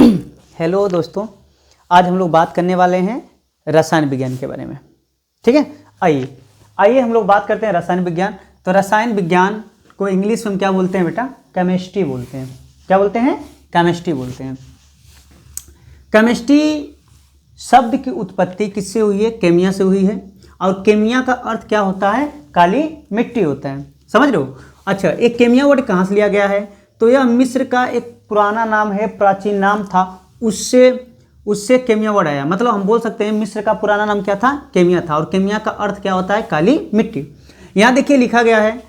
Hello दोस्तों, आज हम लोग बात करने वाले हैं रसायन विज्ञान के बारे में। ठीक है, आइए हम लोग बात करते हैं रसायन विज्ञान। तो रसायन विज्ञान को इंग्लिश में क्या बोलते हैं बेटा? केमिस्ट्री बोलते हैं। क्या बोलते हैं? केमिस्ट्री बोलते हैं। केमिस्ट्री शब्द की उत्पत्ति किससे हुई है? केमिया से हुई है। और केमिया का अर्थ क्या होता है? काली मिट्टी होता है। समझ रहे हो? अच्छा, एक केमिया वर्ड कहाँ से लिया गया है? तो यह मिस्र का एक पुराना नाम है, प्राचीन नाम था, उससे केमिया वर्ड आया। मतलब हम बोल सकते हैं मिस्र का पुराना नाम क्या था? केमिया था। और केमिया का अर्थ क्या होता है? काली मिट्टी। यहाँ देखिए लिखा गया है,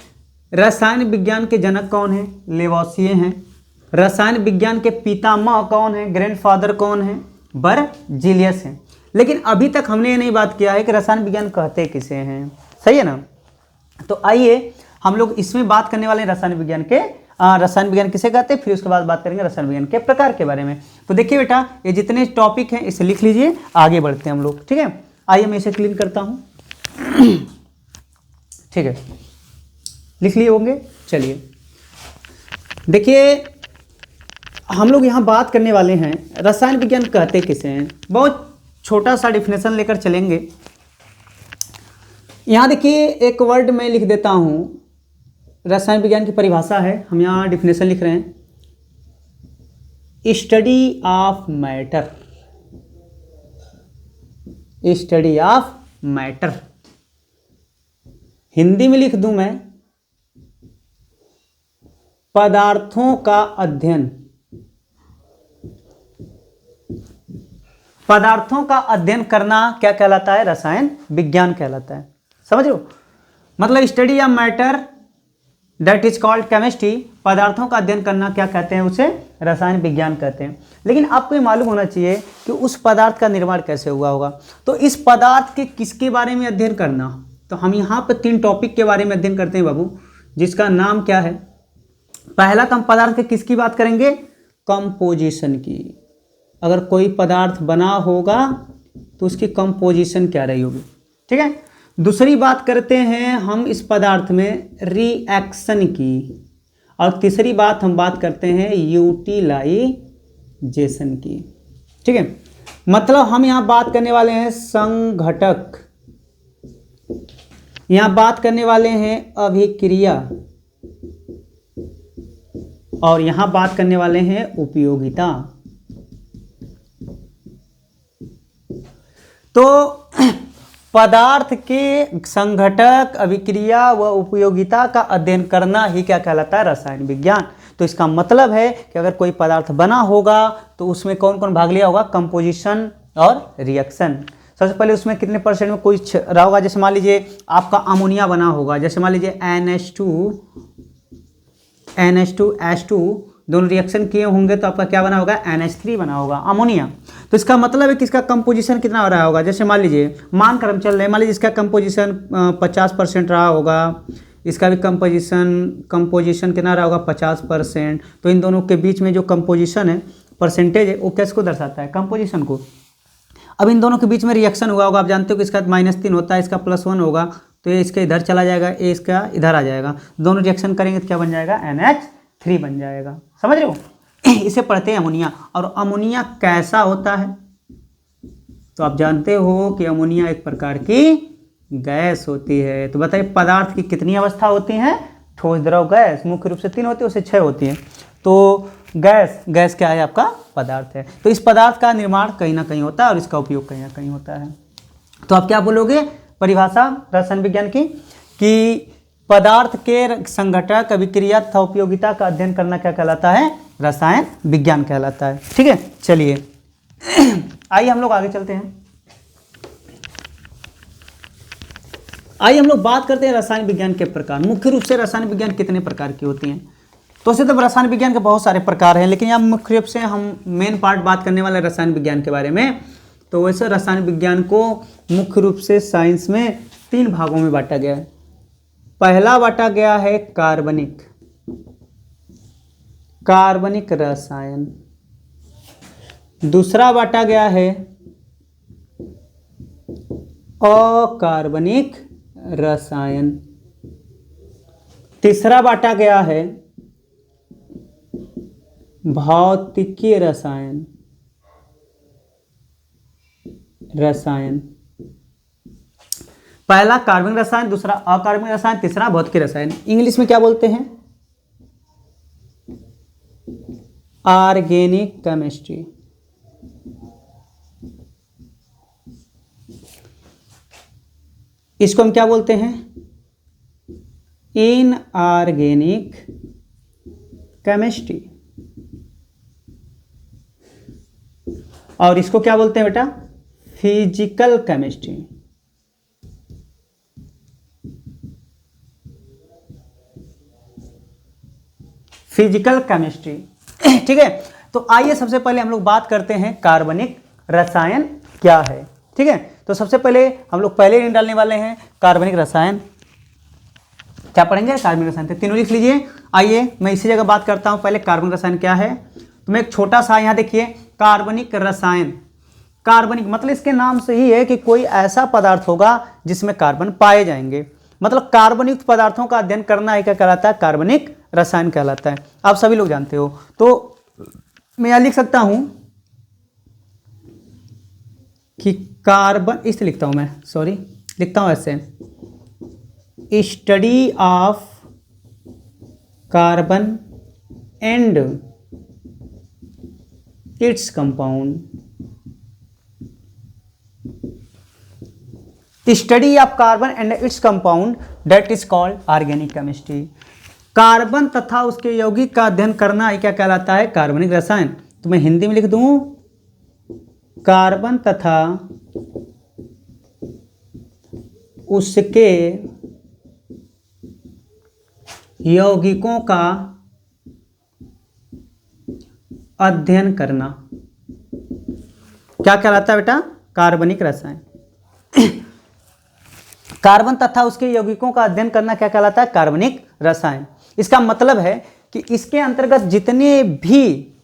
रसायन विज्ञान के जनक कौन है? लेवोसिए हैं। रसायन विज्ञान के पितामह कौन है? ग्रैंडफादर कौन है? बर्जीलियस हैं। लेकिन अभी तक हमने ये नहीं बात किया है कि रसायन विज्ञान कहते किसे हैं। सही है ना? तो आइए हम लोग इसमें बात करने वाले हैं रसायन विज्ञान के रसायन विज्ञान किसे कहते हैं, फिर उसके बाद बात करेंगे रसायन विज्ञान के प्रकार के बारे में। तो देखिए बेटा, ये जितने टॉपिक हैं इसे लिख लीजिए, आगे बढ़ते हैं हम लोग। ठीक है, आइए मैं इसे क्लीन करता हूँ। ठीक है, लिख लिए होंगे। चलिए देखिए, हम लोग यहाँ बात करने वाले हैं रसायन विज्ञान कहते किसे हैं। बहुत छोटा सा डिफिनेशन लेकर चलेंगे। यहाँ देखिए एक वर्ड मैं लिख देता हूँ, रसायन विज्ञान की परिभाषा है। हम यहाँ डिफिनेशन लिख रहे हैं, study of matter. Study of matter Hindi में लिख दूं मैं, पदार्थों का अध्ययन। पदार्थों का अध्ययन करना क्या कहलाता है? रसायन विज्ञान कहलाता है। समझ लो, मतलब study of matter that is called chemistry. पदार्थों का अध्ययन करना क्या कहते हैं? उसे रसायन विज्ञान कहते हैं। लेकिन आपको ये मालूम होना चाहिए कि उस पदार्थ का निर्माण कैसे हुआ होगा। तो इस पदार्थ के किसके बारे में अध्ययन करना? तो हम यहाँ पर 3 टॉपिक के बारे में अध्ययन करते हैं बाबू, जिसका नाम क्या है? पहला हम पदार्थ के किसकी बात करेंगे? कंपोजिशन की। अगर कोई पदार्थ बना होगा तो उसकी कंपोजिशन क्या रही होगी। ठीक है, दूसरी बात करते हैं हम इस पदार्थ में रिएक्शन की। और तीसरी बात हम बात करते हैं यूटिलाइजेशन की। ठीक है, मतलब हम यहाँ बात करने वाले हैं संघटक, यहाँ बात करने वाले हैं अभिक्रिया, और यहाँ बात करने वाले हैं उपयोगिता। तो पदार्थ के संघटक, अभिक्रिया व उपयोगिता का अध्ययन करना ही क्या कहलाता है? रसायन विज्ञान। तो इसका मतलब है कि अगर कोई पदार्थ बना होगा तो उसमें कौन कौन भाग लिया होगा? कंपोजिशन और रिएक्शन। सबसे पहले उसमें कितने परसेंट में कुछ रहा होगा? जैसे मान लीजिए आपका अमोनिया बना होगा, जैसे मान लीजिए NH2H2 दोनों रिएक्शन किए होंगे तो आपका क्या बना होगा? NH3 बना होगा, अमोनिया। तो इसका मतलब है कि इसका कंपोजिशन कितना हो रहा होगा? जैसे मान लीजिए, मानकर हम चल रहे हैं, मान लीजिए इसका कंपोजिशन 50% रहा होगा, इसका भी कंपोजिशन कितना रहा होगा? 50%। तो इन दोनों के बीच में जो कंपोजिशन है, परसेंटेज है, वो किसको दर्शाता है? कंपोजिशन को। अब इन दोनों के बीच में रिएक्शन हुआ होगा, आप जानते हो कि इसका -3 होता है, इसका +1 होगा, तो ये इसके इधर चला जाएगा, ये इसका इधर आ जाएगा। दोनों रिएक्शन करेंगे तो क्या बन जाएगा? NH3 बन जाएगा। समझ रहे हो? इसे पढ़ते हैं अमोनिया। और अमोनिया कैसा होता है? तो आप जानते हो कि अमोनिया एक प्रकार की गैस होती है। तो बताइए पदार्थ की कितनी अवस्था होती हैं? ठोस, द्रव, गैस। मुख्य रूप से 3 होती है, उससे 6 होती हैं। तो गैस क्या है? आपका पदार्थ है। तो इस पदार्थ का निर्माण कहीं ना कहीं होता है और इसका उपयोग कहीं ना कहीं होता है। तो आप क्या बोलोगे परिभाषा रसायन विज्ञान की? कि पदार्थ के संघटक, अभिक्रिया तथा उपयोगिता का अध्ययन करना क्या कहलाता है? रसायन विज्ञान कहलाता है। ठीक है, चलिए आइए हम लोग आगे चलते हैं। आइए हम लोग बात करते हैं रसायन विज्ञान के प्रकार। मुख्य रूप से रसायन विज्ञान कितने प्रकार की होती हैं? तो वैसे तो रसायन विज्ञान के बहुत सारे प्रकार हैं, लेकिन यहाँ मुख्य रूप से हम मेन पार्ट बात करने वाले रसायन विज्ञान के बारे में। तो वैसे रसायन विज्ञान को मुख्य रूप से साइंस में 3 भागों में बांटा गया है। पहला बांटा गया है कार्बनिक रसायन। दूसरा बांटा गया है अकार्बनिक रसायन। तीसरा बांटा गया है भौतिकीय रसायन। रसायन। पहला कार्बनिक रसायन, दूसरा अकार्बनिक रसायन, तीसरा भौतिक रसायन। इंग्लिश में क्या बोलते हैं? Organic chemistry. इसको हम क्या बोलते हैं? Inorganic chemistry. और इसको क्या बोलते हैं बेटा? Physical chemistry. Physical chemistry. ठीक है, तो आइए सबसे पहले हम लोग बात करते हैं कार्बनिक रसायन क्या है। ठीक है, तो सबसे पहले हम लोग पहले नहीं डालने वाले हैं कार्बनिक रसायन। क्या पढ़ेंगे? कार्बनिक रसायन। तो तीनों लिख लीजिए। आइए मैं इसी जगह बात करता हूं। पहले कार्बनिक रसायन क्या है, तो मैं एक छोटा सा यहाँ देखिए, कार्बनिक रसायन। कार्बनिक मतलब इसके नाम से ही है कि कोई ऐसा पदार्थ होगा जिसमें कार्बन पाए जाएंगे। मतलब कार्बन युक्त पदार्थों का अध्ययन करना है, क्या कहलाता है? कार्बनिक रसायन कहलाता है। आप सभी लोग जानते हो। तो मैं यहां लिख सकता हूं कि कार्बन, इससे लिखता हूं मैं, सॉरी, लिखता हूं ऐसे, study of carbon and its compound. Study of carbon and its compound that is called organic chemistry. Carbon तथा उसके यौगिक का अध्ययन करना है, क्या कहलाता है? कार्बनिक रसायन। तो मैं हिंदी में लिख दूं, कार्बन तथा उसके यौगिकों का अध्ययन करना क्या कहलाता है बेटा? कार्बनिक रसायन। कार्बन तथा उसके यौगिकों का अध्ययन करना क्या कहलाता है? कार्बनिक रसायन। इसका मतलब है कि इसके अंतर्गत जितने भी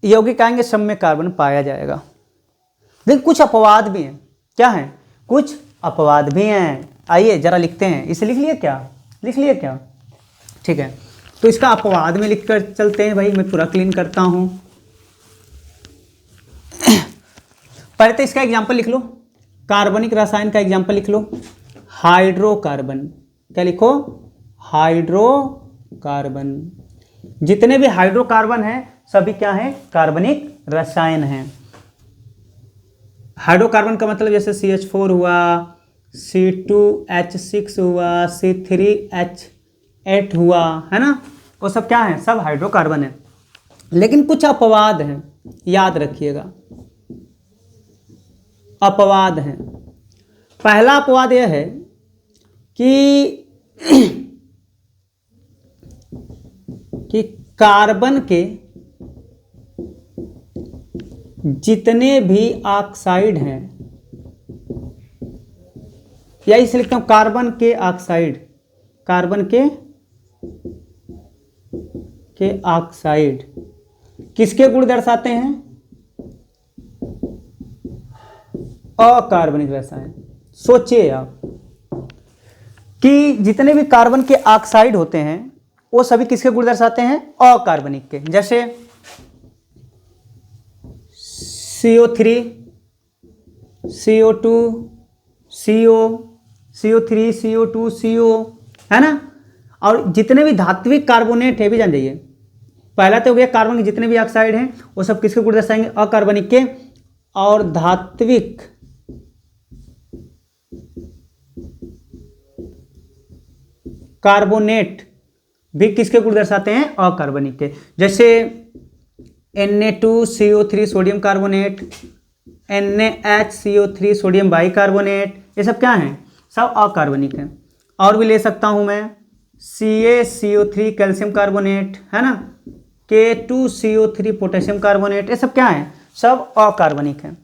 यौगिक आएंगे सब में कार्बन पाया जाएगा। लेकिन कुछ अपवाद भी हैं। क्या हैं? कुछ अपवाद भी हैं। आइए जरा लिखते हैं। इसे लिख लिए क्या? लिख लिए क्या? ठीक है, तो इसका अपवाद में लिखकर चलते हैं भाई। मैं पूरा क्लीन करता हूं। पहले तो इसका एग्जाम्पल लिख लो। कार्बनिक रसायन का एग्जाम्पल लिख लो। हाइड्रोकार्बन। क्या लिखो? हाइड्रोकार्बन। जितने भी हाइड्रोकार्बन हैं सभी क्या हैं? कार्बनिक रसायन हैं। हाइड्रोकार्बन का मतलब जैसे CH4 हुआ, C2H6 हुआ, C3H8 हुआ, है ना, वो सब क्या है? सब हाइड्रोकार्बन है। लेकिन कुछ अपवाद हैं, याद रखिएगा। अपवाद हैं। पहला अपवाद यह है कि कार्बन के जितने भी ऑक्साइड हैं, या इसे लिखता हूं कार्बन के ऑक्साइड। कार्बन के ऑक्साइड किसके गुण दर्शाते हैं? अकार्बनिक रसायन। सोचिए आप कि जितने भी कार्बन के ऑक्साइड होते हैं वो सभी किसके गुण दर्शाते हैं? अकार्बनिक के। जैसे CO3, CO2, CO, CO3, CO2, CO, है ना। और जितने भी धात्विक कार्बोनेट है भी जान जाइए। पहला तो हो गया कार्बन के जितने भी ऑक्साइड हैं वो सब किसके गुण दर्शाएंगे? अकार्बनिक के। और धात्विक कार्बोनेट भी किसके गुण दर्शाते हैं? अकार्बनिक के। जैसे Na2CO3 sodium carbonate, NaHCO3 sodium bicarbonate, ये सब क्या हैं? सब अकार्बनिक हैं। और भी ले सकता हूं मैं CaCO3 कैल्शियम कार्बोनेट, है ना, K2CO3 पोटेशियम कार्बोनेट, ये सब क्या हैं? सब अकार्बनिक हैं।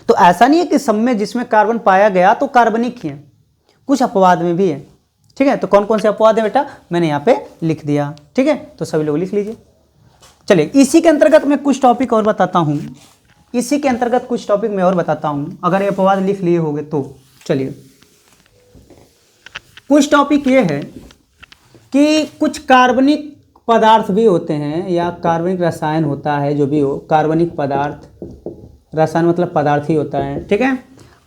तो ऐसा नहीं है कि सब में जिसमें कार्बन पाया गया तो कार्बनिक ही है, कुछ अपवाद में भी है। ठीक है, तो कौन कौन से अपवाद है बेटा मैंने यहाँ पे लिख दिया। ठीक है, तो सभी लोग लिख लीजिए। चलिए इसी के अंतर्गत मैं कुछ टॉपिक और बताता हूँ। इसी के अंतर्गत कुछ टॉपिक मैं और बताता हूँ, अगर ये अपवाद लिख लिए होंगे तो। चलिए कुछ टॉपिक ये है कि कुछ कार्बनिक पदार्थ भी होते हैं या कार्बनिक रसायन होता है, जो भी हो कार्बनिक पदार्थ रसायन मतलब पदार्थ ही होता है, ठीक है।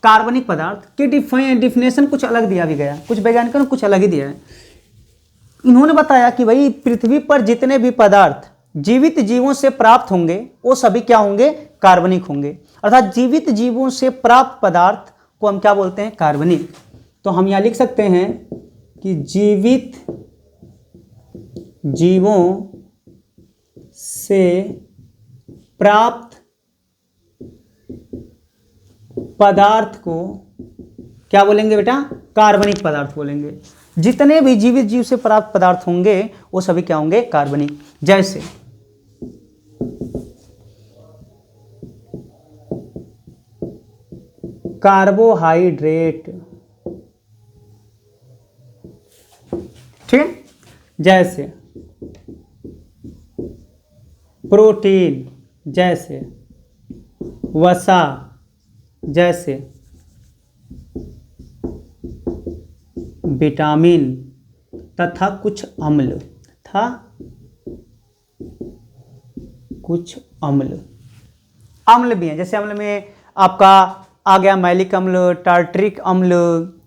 कार्बनिक पदार्थ की डिफिनेशन कुछ अलग दिया भी गया, कुछ वैज्ञानिकों ने कुछ अलग ही दिया है। इन्होंने बताया कि भाई पृथ्वी पर जितने भी पदार्थ जीवित जीवों से प्राप्त होंगे वो सभी क्या होंगे, कार्बनिक होंगे। अर्थात जीवित जीवों से प्राप्त पदार्थ को हम क्या बोलते हैं, कार्बनिक। तो हम यहाँ लिख सकते हैं कि जीवित जीवों से प्राप्त पदार्थ को क्या बोलेंगे बेटा, कार्बनिक पदार्थ बोलेंगे। जितने भी जीवित जीव से प्राप्त पदार्थ होंगे वो सभी क्या होंगे, कार्बनिक। जैसे कार्बोहाइड्रेट, ठीक है, जैसे प्रोटीन, जैसे वसा, जैसे विटामिन तथा कुछ अम्ल, अम्ल भी हैं। जैसे अम्ल में आपका आ गया मैलिक अम्ल, टार्टरिक अम्ल,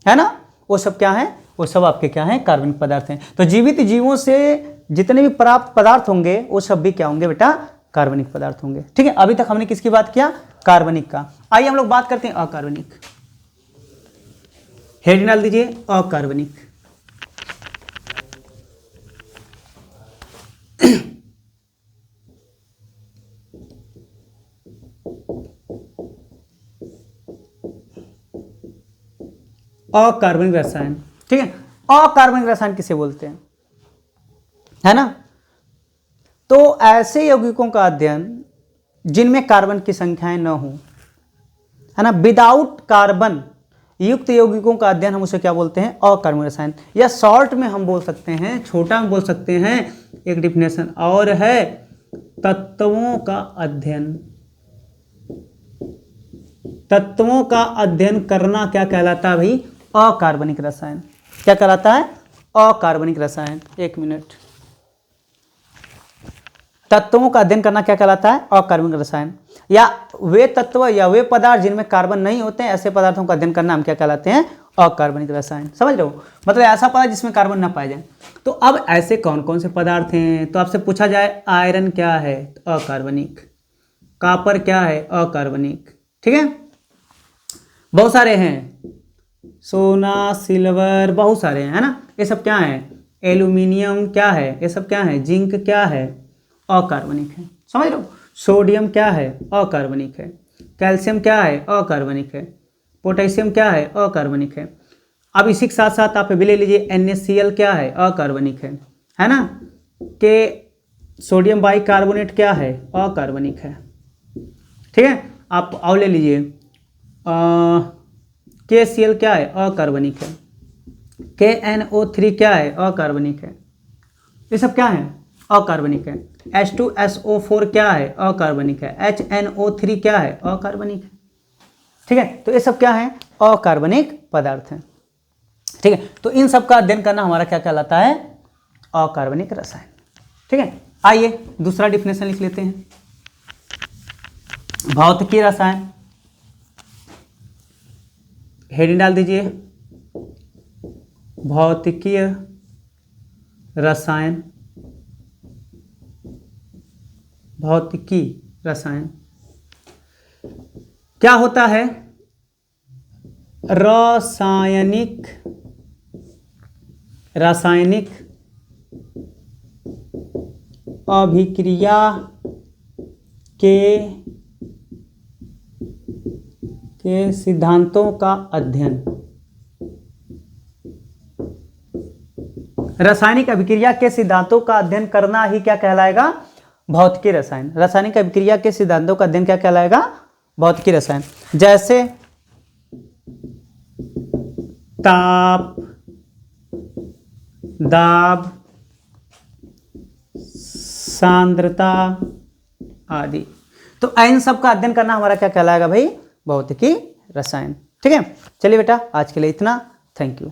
है ना, वो सब क्या है, वो सब आपके क्या हैं, कार्बनिक पदार्थ हैं। तो जीवित जीवों से जितने भी प्राप्त पदार्थ होंगे वो सब भी क्या होंगे बेटा, कार्बनिक पदार्थ होंगे, ठीक है। अभी तक हमने किसकी बात किया, कार्बनिक का। आइए हम लोग बात करते हैं अकार्बनिक। हेडिंग डाल दीजिए अकार्बनिक। अकार्बनिक रसायन, ठीक है। अकार्बनिक रसायन किसे बोलते हैं, है ना। तो ऐसे यौगिकों का अध्ययन जिनमें कार्बन की संख्याएं न हो, है ना, विदाउट कार्बन युक्त यौगिकों का अध्ययन हम उसे क्या बोलते हैं, अकार्बनिक रसायन। या शॉर्ट में हम बोल सकते हैं, छोटा में बोल सकते हैं, एक डिफिनेशन और है, तत्वों का अध्ययन। तत्वों का अध्ययन करना क्या कहलाता है भाई, अकार्बनिक रसायन। क्या कहलाता है, अकार्बनिक रसायन। एक मिनट, तत्वों का अध्ययन करना क्या कहलाता है, अकार्बनिक रसायन। या वे तत्व या वे पदार्थ जिनमें कार्बन नहीं होते हैं, ऐसे पदार्थों का अध्ययन करना हम क्या कहलाते हैं, अकार्बनिक रसायन। समझ रहे हो, मतलब ऐसा पदार्थ जिसमें कार्बन ना पाया जाए। तो अब ऐसे कौन कौन से पदार्थ हैं, तो आपसे पूछा जाए आयरन क्या है, अकार्बनिक। कॉपर क्या है, अकार्बनिक, ठीक है। बहुत सारे हैं, सोना, सिल्वर, बहुत सारे हैं, है ना। ये सब क्या है, एल्यूमिनियम क्या है, ये सब क्या है, जिंक क्या है, अकार्बनिक है। समझ लो, सोडियम क्या है, अकार्बनिक है। कैल्शियम क्या है, अकार्बनिक है। पोटेशियम क्या है, अकार्बनिक है। अब इसी के साथ साथ आप भी ले लीजिए NaCl क्या है, अकार्बनिक है ना। के सोडियम बाइकार्बोनेट क्या है, अकार्बनिक है, ठीक है। आप और ले लीजिए KCl क्या है, अकार्बनिक है। KNO3 क्या है, अकार्बनिक है। ये सब क्या है, अकार्बनिक है। H2SO4 क्या है, अकार्बनिक है। HNO3 क्या है, अकार्बनिक है, ठीक है। तो ये सब क्या है, अकार्बनिक पदार्थ हैं, ठीक है। तो इन सब का अध्ययन करना हमारा क्या कहलाता है, अकार्बनिक रसायन, ठीक है। आइए दूसरा डिफिनेशन लिख लेते हैं, भौतिकीय रसायन। हेडिंग डाल दीजिए भौतिकीय रसायन। भौतिकी रसायन क्या होता है, रासायनिक अभिक्रिया के सिद्धांतों का अध्ययन। रासायनिक अभिक्रिया के सिद्धांतों का अध्ययन करना ही क्या कहलाएगा, भौतिकीय रसायन। रासायनिक अभिक्रिया के सिद्धांतों का अध्ययन क्या कहलाएगा, भौतिकीय रसायन। जैसे ताप, दाब, सांद्रता आदि। तो इन सब का अध्ययन करना हमारा क्या कहलाएगा भाई, भौतिकी रसायन, ठीक है। चलिए बेटा आज के लिए इतना, थैंक यू।